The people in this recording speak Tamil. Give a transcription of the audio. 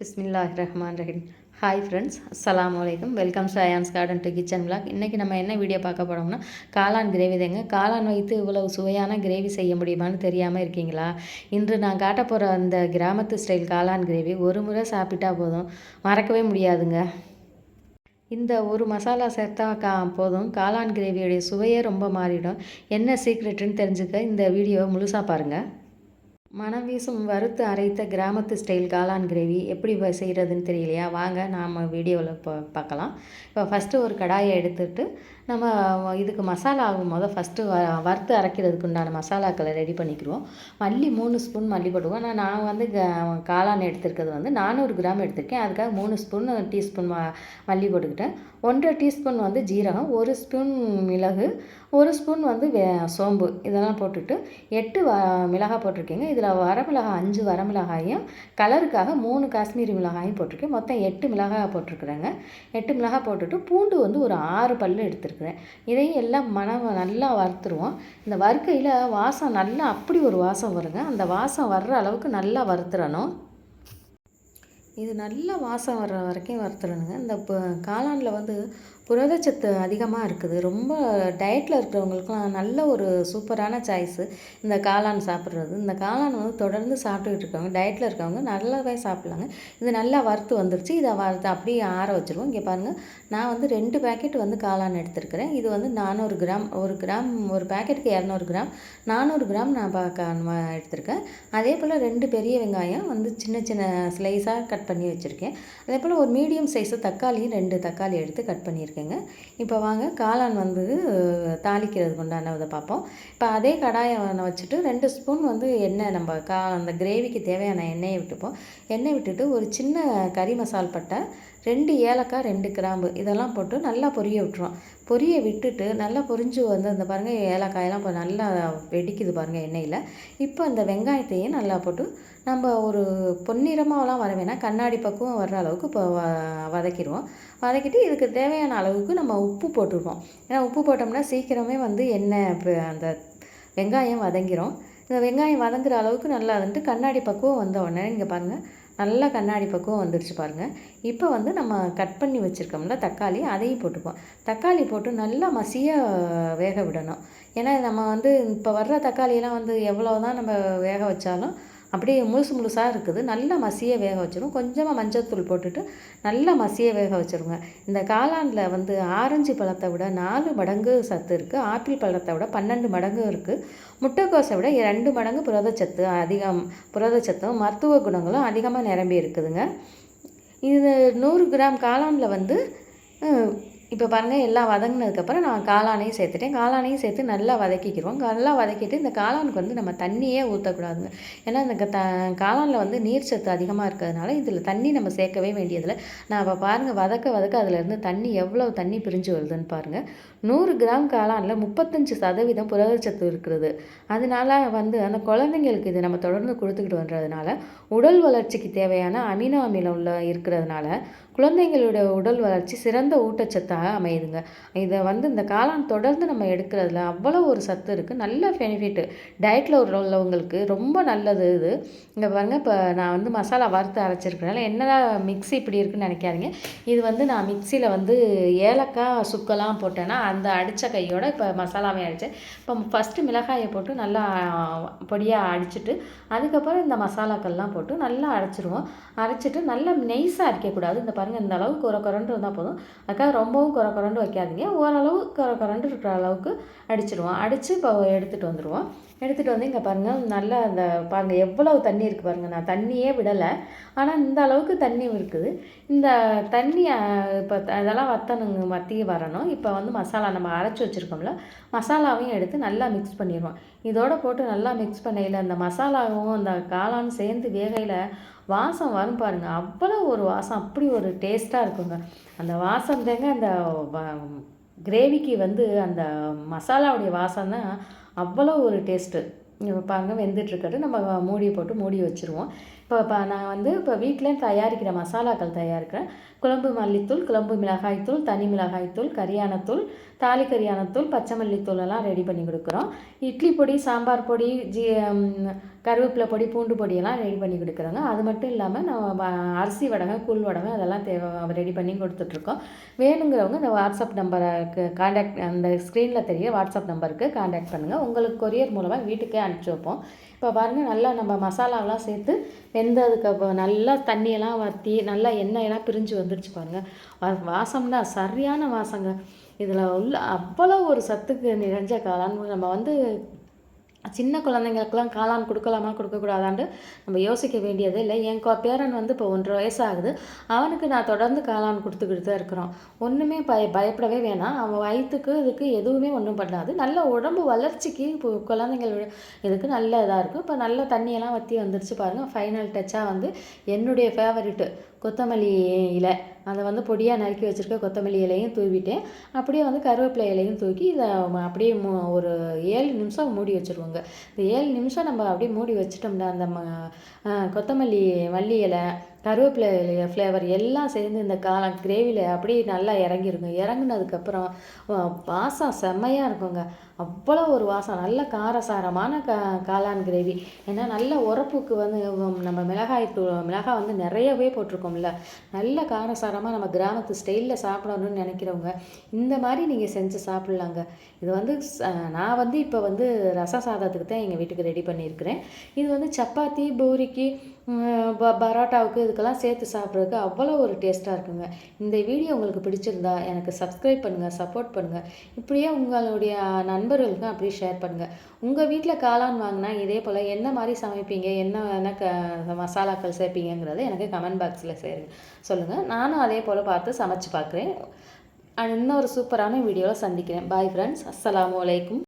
பிஸ்மில்லாஹிர்ரஹ்மானிர்ரஹீம். ஹாய் ஃப்ரெண்ட்ஸ், அஸ்ஸலாமு அலைக்கும். Welcome to ions garden to kitchen vlog. இன்றைக்கி நம்ம என்ன வீடியோ பார்க்க போகிறோம்னா, காளான் கிரேவி தாங்க. காளான் வைத்து இவ்வளவு சுவையான கிரேவி செய்ய முடியுமான்னு தெரியாமல் இருக்கீங்களா? இன்று நான் காட்ட போகிற அந்த கிராமத்து ஸ்டைல் காளான் கிரேவி ஒரு முறை சாப்பிட்டா போதும், மறக்கவே முடியாதுங்க. இந்த ஒரு மசாலா சேர்த்தா போதும், காளான் கிரேவியோடைய சுவையே ரொம்ப மாறிடும். என்ன சீக்ரெட்டுன்னு தெரிஞ்சுக்க இந்த வீடியோவை முழுசாக பாருங்கள். மனம் வீசும் வறுத்து அரைத்த கிராமத்து ஸ்டைல் காளான் கிரேவி எப்படி செய்கிறதுன்னு தெரியலையா? வாங்க நாம் வீடியோவில் பார்க்கலாம். இப்போ ஃபஸ்ட்டு ஒரு கடாயை எடுத்துகிட்டு நம்ம இதுக்கு மசாலா ஆகும் ஃபஸ்ட்டு வறுத்து அரைக்கிறதுக்கு உண்டான மசாலாக்களை ரெடி பண்ணிக்கிடுவோம். மல்லி 3 ஸ்பூன் மல்லி போட்டுவோம். நான் வந்து காளான் எடுத்துருக்கிறது வந்து 400 கிராம் எடுத்திருக்கேன். அதுக்காக 3 டீஸ்பூன் மல்லி போட்டுக்கிட்டேன். 1.5 டீஸ்பூன் வந்து ஜீரகம், 1 ஸ்பூன் மிளகு, 1 ஸ்பூன் வந்து சோம்பு இதெல்லாம் போட்டுட்டு 8 மிளகாய் போட்டிருக்கேங்க. இதில் வரமிளகாய் 5 வரமிளகாயும் கலருக்காக 3 காஷ்மீரி மிளகாயும் போட்டிருக்கேன். மொத்தம் 8 மிளகாய் போட்டிருக்குறேங்க. 8 மிளகாய் போட்டுட்டு பூண்டு வந்து ஒரு 6 பல் எடுத்துருக்குறேன். இதையும் எல்லாம் நல்லா வறுத்துருவோம். இந்த வறுக்கையில் வாசம் நல்லா அப்படி ஒரு வாசம் வருங்க. அந்த வாசம் வர்ற அளவுக்கு நல்லா வறுத்துறணும். இது நல்லா வாசம் வர்ற வரைக்கும் வறுத்துறணுங்க. இந்த காளானில் வந்து புரதச்சத்து அதிகமாக இருக்குது. ரொம்ப டயட்டில் இருக்கிறவங்களுக்குலாம் நல்ல ஒரு சூப்பரான சாய்ஸு இந்த காளான் சாப்பிட்றது. இந்த காளான் வந்து தொடர்ந்து சாப்பிட்டுக்கிட்டு இருக்கவங்க, டயட்டில் இருக்கவங்க நல்லாவே சாப்பிட்லாங்க. இது நல்லா வறுத்து வந்துருச்சு. இதை வறுத்து அப்படியே ஆற வச்சுருவோம். இங்கே பாருங்கள், நான் வந்து 2 பேக்கெட் வந்து காளான் எடுத்துருக்கிறேன். இது வந்து 400 கிராம், ஒரு பேக்கெட்டுக்கு 200 கிராம், 400 கிராம் நான் எடுத்திருக்கேன். அதே போல் 2 பெரிய வெங்காயம் வந்து சின்ன சின்ன ஸ்லைஸாக கட் பண்ணி வச்சுருக்கேன். அதே போல் ஒரு மீடியம் சைஸு தக்காளியும் 2 தக்காளி எடுத்து கட் பண்ணியிருக்கேன். இப்போ வாங்க காளான் வந்து தாளிக்கிறதுக்கு உண்டானதை பார்ப்போம். இப்போ அதே கடாயை வச்சுட்டு 2 ஸ்பூன் வந்து எண்ணெய், நம்ம அந்த கிரேவிக்கு தேவையான எண்ணெயை விட்டுப்போம். எண்ணெய் விட்டுட்டு ஒரு சின்ன கறி மசால் பட்டை, 2 ஏலக்காய், 2 கிராம்பு இதெல்லாம் போட்டு நல்லா பொரிய விட்டுருவோம். பொரிய விட்டுட்டு நல்லா பொரிஞ்சு வந்து அந்த பாருங்கள், ஏலக்காயெல்லாம் இப்போ நல்லா வெடிக்குது பாருங்கள் எண்ணெயில். இப்போ அந்த வெங்காயத்தையும் நல்லா போட்டு நம்ம ஒரு பொன்னிறமாகலாம் வர வேணாம், கண்ணாடி பக்குவம் வர்ற அளவுக்கு இப்போ வதக்கிடுவோம். வதக்கிட்டு இதுக்கு தேவையான அளவுக்கு நம்ம உப்பு போட்டுருவோம். ஏன்னா உப்பு போட்டோம்னா சீக்கிரமே வந்து எண்ணெய் அந்த வெங்காயம் வதங்கிடும். இந்த வெங்காயம் வதங்குற அளவுக்கு நல்லா வந்துட்டு கண்ணாடி பக்குவம் வந்த உடனே இங்கே பாருங்கள், நல்லா கண்ணாடி பக்குவம் வந்துடுச்சு பாருங்கள். இப்போ வந்து நம்ம கட் பண்ணி வச்சுருக்கோம்ல தக்காளி, அதையும் போட்டுப்போம். தக்காளி போட்டு நல்லா மசிய வேக விடணும். ஏன்னா நம்ம வந்து இப்போ வர்ற தக்காளியெல்லாம் வந்து எவ்வளோ தான் நம்ம வேக வச்சாலும் அப்படியே முழுசாக இருக்குது. நல்லா மசிய வேக வச்சிடும். கொஞ்சமாக மஞ்சள்தூள் போட்டுட்டு நல்லா மசிய வேக வச்சுருங்க. இந்த காளானில் வந்து ஆரஞ்சு பழத்தை விட 4 மடங்கு சத்து இருக்குது. ஆப்பிள் பழத்தை விட 12 மடங்கு இருக்குது. முட்டைக்கோஸை விட 2 மடங்கு புரதச்சத்தும் மருத்துவ குணங்களும் அதிகமாக நிரம்பி இருக்குதுங்க. இது 100 கிராம் காளானில் வந்து இப்போ பாருங்கள், எல்லாம் வதங்கினதுக்கப்புறம் நான் காளானையும் சேர்த்துட்டேன். காளானையும் சேர்த்து நல்லா வதக்கிக்கிறோம். நல்லா வதக்கிட்டு இந்த காளானுக்கு வந்து நம்ம தண்ணியே ஊற்றக்கூடாதுங்க. ஏன்னா இந்த காளானில் வந்து நீர் சத்து அதிகமாக இருக்கிறதுனால இதில் தண்ணி நம்ம சேர்க்கவே வேண்டியதில்லை. நான் இப்போ பாருங்கள், வதக்க அதிலேருந்து தண்ணி எவ்வளோ தண்ணி பிரிஞ்சு வருதுன்னு பாருங்கள். 100 கிராம் காளானில் 35% புரதச்சத்து இருக்கிறது. அதனால வந்து அந்த குழந்தைங்களுக்கு இது நம்ம தொடர்ந்து கொடுத்துக்கிட்டு வர்றதுனால உடல் வளர்ச்சிக்கு தேவையான அமினோ அமிலம் இருக்கிறதுனால குழந்தைங்களோட உடல் வளர்ச்சி சிறந்த ஊட்டச்சத்தாக அமையுதுங்க. இதை வந்து இந்த காளான் தொடர்ந்து நம்ம எடுக்கிறதுல அவ்வளோ ஒரு சத்து இருக்குது. நல்ல பெனிஃபிட்டு, டயட்டில் உள்ளவங்களுக்கு ரொம்ப நல்லது இது. இங்கே பாருங்கள், இப்போ நான் வந்து மசாலா வறுத்து அரைச்சிருக்கிறனால என்னடா மிக்ஸி இப்படி இருக்குன்னு நினைக்காதீங்க. இது வந்து நான் மிக்சியில் வந்து ஏலக்காய், சுக்கெல்லாம் போட்டேன்னா அந்த அடித்த கையோட இப்போ மசாலாவையும் அடித்தேன். இப்போ ஃபஸ்ட்டு மிளகாயை போட்டு நல்லா பொடியாக அடிச்சுட்டு அதுக்கப்புறம் இந்த மசாலாக்கள்லாம் போட்டு நல்லா அரைச்சிட்டு நல்லா நெய்ஸாக அரைக்கக்கூடாது. இந்த பாருங்கள், இந்த அளவுக்கு கொரண்டு இருந்தால் போதும். அதுக்காக ரொம்பவும் கொரண்டு வைக்காதீங்க. ஓரளவு கொரண்டு இருக்கிற அளவுக்கு அடித்து இப்போ எடுத்துகிட்டு வந்து இங்கே பாருங்கள், நல்லா அந்த பாருங்கள் எவ்வளவு தண்ணி இருக்குது பாருங்கள். நான் தண்ணியே விடலை, ஆனால் இந்த அளவுக்கு தண்ணி இருக்குது. இந்த தண்ணி இப்போ அதெல்லாம் வற்றி வரணும். இப்போ வந்து மசாலா நம்ம அரைச்சி வச்சுருக்கோம்ல, மசாலாவையும் எடுத்து நல்லா மிக்ஸ் பண்ணிடுவோம். இதோடு போட்டு நல்லா மிக்ஸ் பண்ணையில் அந்த மசாலாவும் அந்த காளான் சேர்ந்து வேகையில் வாசம் வரும் பாருங்கள். அவ்வளோ ஒரு வாசம், அப்படி ஒரு டேஸ்ட்டாக இருக்குங்க. அந்த வாசம் தாங்க அந்த கிரேவிக்கு வந்து அந்த மசாலாவுடைய வாசம் தான் அவ்வளோ ஒரு டேஸ்ட்டு. இப்போ பாருங்கள், வெந்துட்டுருக்கட்டு நம்ம மூடி வச்சுருவோம். இப்போ நான் வந்து இப்போ வீட்டிலே தயாரிக்கிற மசாலாக்கள் தயாரிக்கிறேன். குழம்பு மல்லித்தூள், குழம்பு மிளகாய்த்தூள், தனி மிளகாய்த்தூள், கரியானத்தூள், தாலி கரியானத்தூள், பச்சை மல்லித்தூள் எல்லாம் ரெடி பண்ணி கொடுக்குறோம். இட்லி பொடி, சாம்பார் பொடி, கருவேப்பிலை பொடி பூண்டு பொடியெல்லாம் ரெடி பண்ணி கொடுக்குறோங்க. அது மட்டும் இல்லாமல் நம்ம அரிசி வடகை கூழ் வடகை அதெல்லாம் ரெடி பண்ணி கொடுத்துட்ருக்கோம். வேணுங்கிறவங்க இந்த வாட்ஸ்அப் நம்பருக்கு காண்டாக்ட் அந்த ஸ்க்ரீனில் தெரிய வாட்ஸ்அப் நம்பருக்கு காண்டாக்ட் பண்ணுங்கள். உங்களுக்கு கொரியர் மூலமாக வீட்டுக்கே அனுப்பிச்சி வைப்போம். இப்போ பாருங்கள் நல்லா நம்ம மசாலாவெலாம் சேர்த்து வெந்ததுக்கு நல்லா தண்ணியெல்லாம் வற்றி நல்லா எண்ணெயெல்லாம் பிரிஞ்சு வந்துடுச்சு பாருங்கள். வாசம்னா சரியான வாசங்க. இதில் உள்ள அவ்வளோ ஒரு சத்துக்கு நிறைஞ்ச காளான். நம்ம சின்ன குழந்தைங்களுக்கெல்லாம் காளான் கொடுக்கலாமா கொடுக்கக்கூடாதான்ட்டு நம்ம யோசிக்க வேண்டியதே இல்லை. என் பேரன் இப்போ 1.5 வயசு ஆகுது. அவனுக்கு நான் தொடர்ந்து காளான் கொடுத்துக்கிட்டு தான் இருக்கிறோம். ஒன்றுமே பயப்படவே வேணாம். அவன் வயிற்றுக்கு இதுக்கு எதுவுமே ஒன்றும் பண்ணாது. நல்ல உடம்பு வளர்ச்சிக்கு இப்போ குழந்தைங்கள் இதுக்கு நல்ல இதாக இருக்கும். இப்போ நல்ல தண்ணியெல்லாம் வற்றி வந்துடுச்சு பாருங்கள். ஃபைனல் டச்சாக என்னுடைய ஃபேவரெட்டு கொத்தமல்லி இலை, அதை பொடியாக நறுக்கி வச்சுருக்க கொத்தமல்லி இலையும் தூவிட்டேன். அப்படியே கருவேப்பிலை இலையும் தூக்கி இதை அப்படியே ஒரு 7 நிமிஷம் மூடி வச்சுருவோங்க. இந்த 7 நிமிஷம் நம்ம அப்படியே மூடி வச்சிட்டோம்னா அந்த கொத்தமல்லி மல்லி இலை கருவேப்பிலை ஃப்ளேவர் எல்லாம் சேர்ந்து இந்த கிரேவியில் அப்படியே நல்லா இறங்கிருங்க. இறங்குனதுக்கப்புறம் வாசம் செம்மையாக இருக்குங்க. அவ்வளோ ஒரு வாசம் நல்ல காரசாரமான காளான் கிரேவி. ஏன்னா நல்ல உரப்புக்கு நம்ம மிளகாய் நிறையவே போட்டிருக்கோம்ல, நல்ல காரசாரமாக நம்ம கிராமத்து ஸ்டைலில் சாப்பிடணும்னு நினைக்கிறவங்க இந்த மாதிரி நீங்கள் செஞ்சு சாப்பிட்லாங்க. இது நான் இப்போ ரச சாதத்துக்கு தான் எங்கள் வீட்டுக்கு ரெடி பண்ணியிருக்கிறேன். இது சப்பாத்தி பூரிக்கு பரோட்டாவுக்கு இதுக்கெல்லாம் சேர்த்து சாப்பிட்றதுக்கு அவ்வளோ ஒரு டேஸ்ட்டாக இருக்குங்க. இந்த வீடியோ உங்களுக்கு பிடிச்சிருந்தா எனக்கு சப்ஸ்கிரைப் பண்ணுங்கள், சப்போர்ட் பண்ணுங்கள். இப்படியே உங்களுடைய நண்பர்களுக்கும் அப்படியே ஷேர் பண்ணுங்கள். உங்கள் வீட்டில் காளான் வாங்கினா இதே போல் என்ன மாதிரி சமைப்பீங்க, என்ன மசாலாக்கள் சேர்ப்பீங்கிறத எனக்கு கமெண்ட் பாக்ஸில் சொல்லுங்கள். நானும் அதே போல் பார்த்து சமைச்சு பார்க்குறேன். இன்னொரு சூப்பரான வீடியோவில் சந்திக்கிறேன். Bye friends. அஸ்ஸலாமு அலைக்கும்.